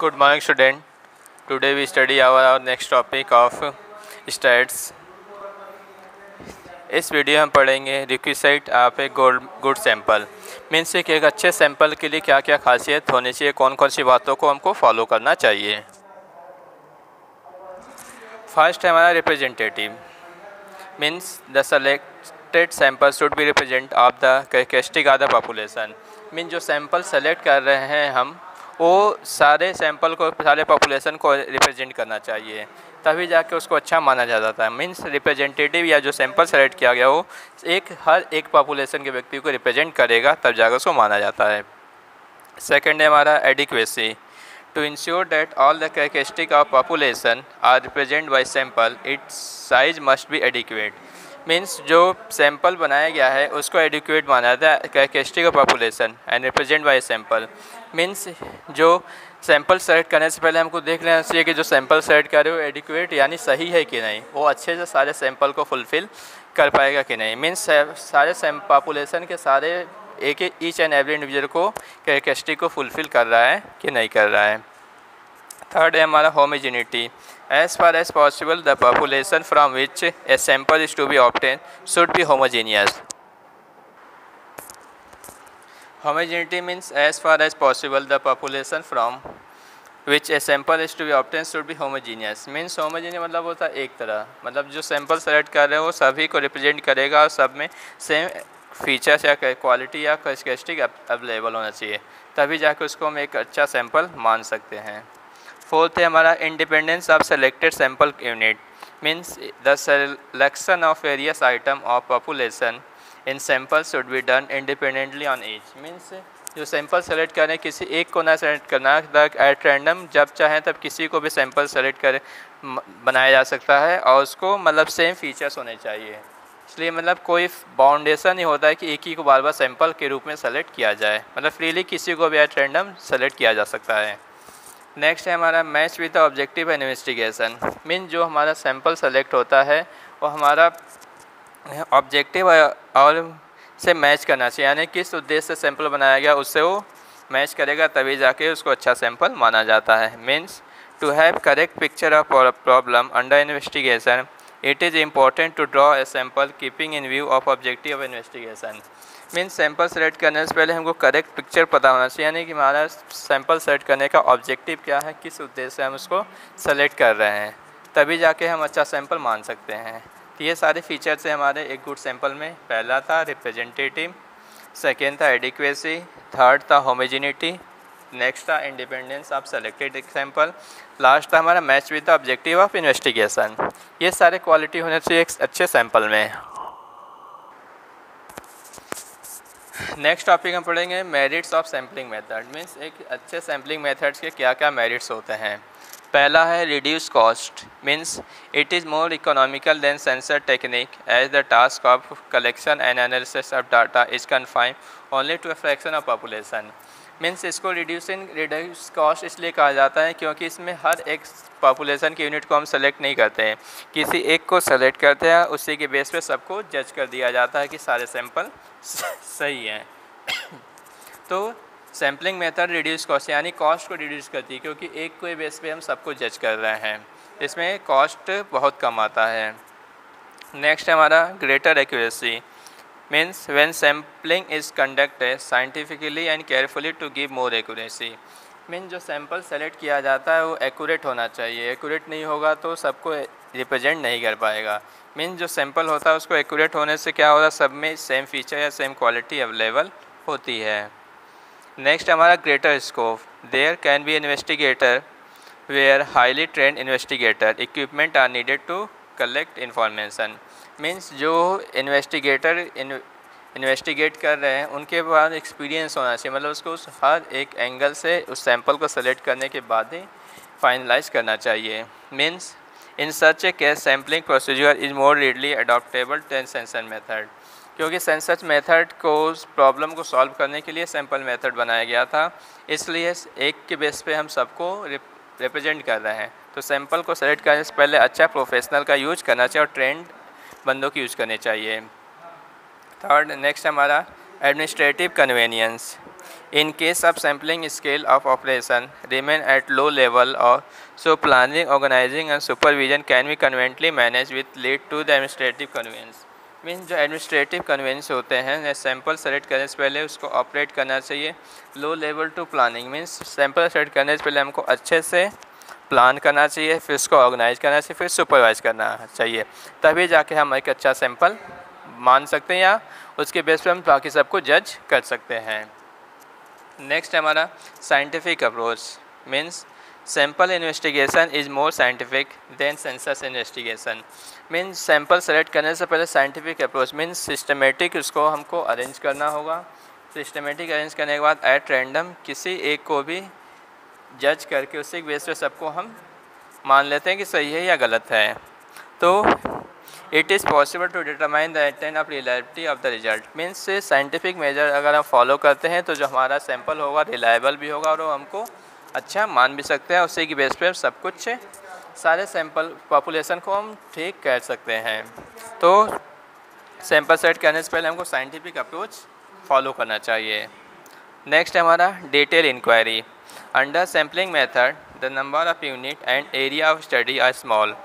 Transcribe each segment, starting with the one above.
Good morning, student. Today we study our next topic of stats. इस video हम पढ़ेंगे requisite आप a good sample means एक अच्छे सैंपल के लिए क्या क्या खासियत होनी चाहिए, कौन कौन सी बातों को हमको फॉलो करना चाहिए। फर्स्ट है हमारा representative means the selected sample should be represent of the characteristic of the population. Means जो सैंपल सेलेक्ट कर रहे हैं हम वो सारे सैंपल को, सारे पॉपुलेशन को रिप्रेजेंट करना चाहिए, तभी जाके उसको अच्छा माना जाता है। मीन्स रिप्रेजेंटेटिव या जो सैंपल सेलेक्ट किया गया हो हर एक पॉपुलेशन के व्यक्ति को रिप्रेजेंट करेगा, तब जाकर उसको माना जाता है। सेकंड है हमारा adequacy to ensure that all the characteristic of population are represent by sample its size must be adequate. Means जो सैंपल बनाया गया है उसको एडिक्वेट माना जाता है characteristic of population and represent by sample. Means जो सैंपल सेलेक्ट करने से पहले हमको देख लेना चाहिए कि जो सैंपल सेलेक्ट कर रहे हो एडिक्वेट यानी सही है कि नहीं, वो अच्छे से सारे सैंपल को फुलफ़िल कर पाएगा कि नहीं। मीन्स सारे पॉपुलेशन के सारे ईच एंड एवरी इंडिविजुअल को कैरेक्टरिस्टिक को फुलफ़िल कर रहा है कि नहीं कर रहा है। थर्ड है हमारा homogeneity. As far as possible the population from which a sample is to be obtain should be homogeneous. Homogeneity means as far as possible the population from which a sample is to be obtained should be homogeneous. Means homogeneous मतलब होता है एक तरह, मतलब जो sample select कर रहे हो वो सभी को रिप्रेजेंट करेगा और सब में सेम फीचर्स या क्वालिटी या कैरेक्टरिस्टिक अवेलेबल होना चाहिए, तभी जाकर उसको हम एक अच्छा सैंपल मान सकते हैं। फोर्थ है हमारा independence of selected sample unit. Means the selection of various item of population in sample should be done independently on each. Means जो सैंपल सेलेक्ट करें किसी एक को ना सेलेक्ट करना, एट रैंडम जब चाहें तब किसी को भी सैंपल सेलेक्ट कर बनाया जा सकता है और उसको मतलब सेम फीचर्स होने चाहिए। इसलिए मतलब कोई बाउंडेशन नहीं होता है कि एक ही को बार बार सैंपल के रूप में सेलेक्ट किया जाए, मतलब फ्रीली किसी को भी एट रैंडम सेलेक्ट किया जा सकता है। नेक्स्ट है हमारा match with the objective investigation. Mean जो हमारा सैंपल सेलेक्ट होता है वो हमारा ऑब्जेक्टिव और से मैच करना चाहिए, यानी किस उद्देश्य से सैंपल बनाया गया उससे वो मैच करेगा, तभी जाके उसको अच्छा सैंपल माना जाता है। Means to have correct picture of problem under investigation it is important to draw a sample keeping in view of objective of investigation. Means sample select करने से पहले हमको करेक्ट पिक्चर पता होना चाहिए, यानी कि हमारा सैंपल सेलेक्ट करने का ऑब्जेक्टिव क्या है, किस उद्देश्य से हम उसको सेलेक्ट कर रहे हैं, तभी जाके हम अच्छा सैंपल मान सकते हैं। तो ये सारे फीचर्स हैं हमारे एक गुड सैंपल में। पहला था रिप्रेजेंटेटिव, सेकेंड था एडिक्वेसी, थर्ड था होमोजेनिटी, नेक्स्ट था independence of selected sample, last था हमारा match with the objective of investigation. ये सारे क्वालिटी होने चाहिए एक अच्छे सैंपल में। नेक्स्ट टॉपिक हम पढ़ेंगे merits of sampling method. Means एक अच्छे सैम्पलिंग मेथड्स के क्या क्या मेरिट्स होते हैं। पहला है reduce cost. Means it is more economical than census technique as the task of collection and analysis of data is confined only to a fraction of population. Means इसको reduce cost इसलिए कहा जाता है क्योंकि इसमें हर एक पॉपुलेशन की unit को हम सेलेक्ट नहीं करते हैं, किसी एक को सेलेक्ट करते हैं, उसी के बेस पे सबको जज कर दिया जाता है कि सारे सैंपल सही हैं। तो सैम्पलिंग मेथड रिड्यूस कॉस्ट यानी कॉस्ट को रिड्यूस करती है, क्योंकि एक कोई बेस पे हम सबको जज कर रहे हैं, इसमें कॉस्ट बहुत कम आता है। नेक्स्ट है हमारा greater accuracy. Means when sampling is conducted scientifically and carefully to give more accuracy. Mean जो सैंपल सेलेक्ट किया जाता है वो एक्यूरेट होना चाहिए, एक्यूरेट नहीं होगा तो सबको रिप्रेजेंट नहीं कर पाएगा। मीन जो सैंपल होता है उसको एक्यूरेट होने से क्या होता है, सब में सेम फीचर या सेम क्वालिटी अवेलेबल होती है। नेक्स्ट हमारा greater scope. There can be investigator where highly trained investigator equipment are needed to collect information. Means जो इन्वेस्टिगेटर इन्वेस्टिगेट कर रहे हैं उनके बाद एक्सपीरियंस होना चाहिए, मतलब उसको हर एक एंगल से उस सैंपल को सेलेक्ट करने के बाद ही फाइनलाइज करना चाहिए। Means in such a case sampling procedure is more readily adoptable than census method. क्योंकि सेंसस मेथड को उस प्रॉब्लम को सॉल्व करने के लिए सैंपल मेथड बनाया गया था, इसलिए एक के बेस पे हम सबको रिप्रेजेंट कर रहे हैं। तो सैंपल को सेलेक्ट करने से पहले अच्छा प्रोफेशनल का यूज करना चाहिए और ट्रेंड बंदों की यूज़ करने चाहिए। थर्ड नेक्स्ट हमारा administrative convenience. In case of sampling scale of operation remain at low level or so planning, organizing and supervision can be conveniently managed with lead to the administrative convenience. Means जो administrative convince होते हैं sample select करने से पहले उसको operate करना चाहिए low level to planning means sample select करने से पहले हमको अच्छे से प्लान करना चाहिए, फिर उसको ऑर्गेनाइज करना चाहिए, फिर सुपरवाइज करना चाहिए, तभी जाके हम एक अच्छा सैंपल मान सकते हैं या उसके बेस पे हम बाकी सबको जज कर सकते हैं। नेक्स्ट हमारा scientific approach means sample investigation is more scientific than census investigation. Means sample select करने से पहले साइंटिफिक अप्रोच मीन्स सिस्टमेटिक उसको हमको अरेंज करना होगा। सिस्टमेटिक अरेंज करने के बाद एट रैंडम किसी एक को भी जज करके उसी बेस पे सबको हम मान लेते हैं कि सही है या गलत है। तो it is possible to determine the extent of reliability of the result means scientific measure अगर हम फॉलो करते हैं तो जो हमारा सैंपल होगा रिलायबल भी होगा और वो हमको अच्छा मान भी सकते हैं, उसी की बेस पे सब कुछ सारे सैंपल पॉपुलेशन को हम ठीक कर सकते हैं। तो सैंपल सेट करने से पहले हमको साइंटिफिक अप्रोच फॉलो करना चाहिए। नेक्स्ट हमारा detail inquiry. Under sampling method the number of unit and area of study are small,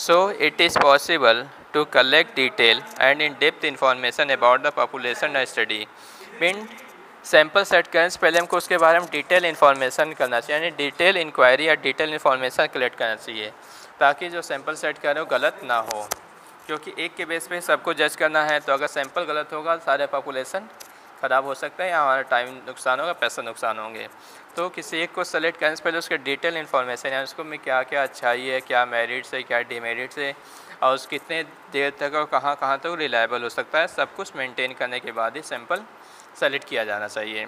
so it is possible to collect detail and in-depth information about the population study. Mean sample set करने से पहले हमको उसके बारे में detail information करना चाहिए, यानी डिटेल इंक्वायरी या डिटेल इन्फॉर्मेशन कलेक्ट करना चाहिए ताकि जो सैंपल सेट कर रहे हो गलत ना हो, क्योंकि एक के बेस पे सबको जज करना है। तो अगर सैंपल गलत होगा सारे पॉपुलेशन ख़राब हो सकता है या हमारा टाइम नुकसान होगा, पैसा नुकसान होंगे। तो किसी एक को सेलेक्ट करने से पहले उसके डिटेल इन्फॉर्मेशन यानी उसको में क्या क्या अच्छाई है, क्या मेरिट्स है, क्या डिमेरिट्स है और उस कितने देर तक और कहाँ कहाँ तक रिलायबल हो सकता है, सब कुछ मेंटेन करने के बाद ही सैंपल सेलेक्ट किया जाना चाहिए।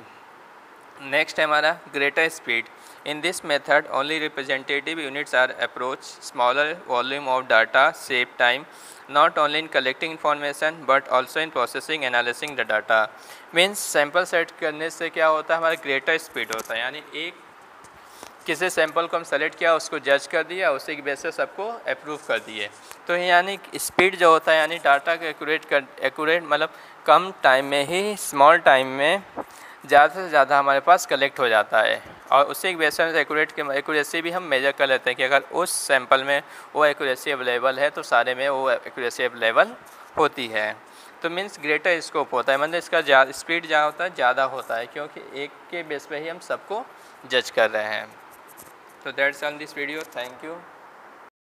नेक्स्ट है हमारा greater speed. In this method only representative units are approach smaller volume of data save time not only in collecting information but also in processing analyzing the data। Means sample set करने से क्या होता है हमारा greater speed होता है, यानी एक किसी सैंपल को हम सेलेक्ट किया उसको जज कर दिया उसी की बेस से सबको अप्रूव कर दिए। तो यानी स्पीड जो होता है यानी डाटा के एक्यूरेट मतलब कम टाइम में ही स्मॉल टाइम में ज़्यादा से ज़्यादा हमारे पास कलेक्ट हो जाता है और उसी के बेस से एक्यूरेसी भी हम मेजर कर लेते हैं कि अगर उस सैंपल में वो एक्यूरेसी अवेलेबल है तो सारे में वो एक्यूरेसी अवेलेबल होती है। तो मीन्स ग्रेटर स्कोप होता है, मतलब इसका स्पीड ज़्यादा होता है, ज़्यादा होता है क्योंकि एक के बेस पे ही हम सबको जज कर रहे हैं। तो that's on this video, thank you.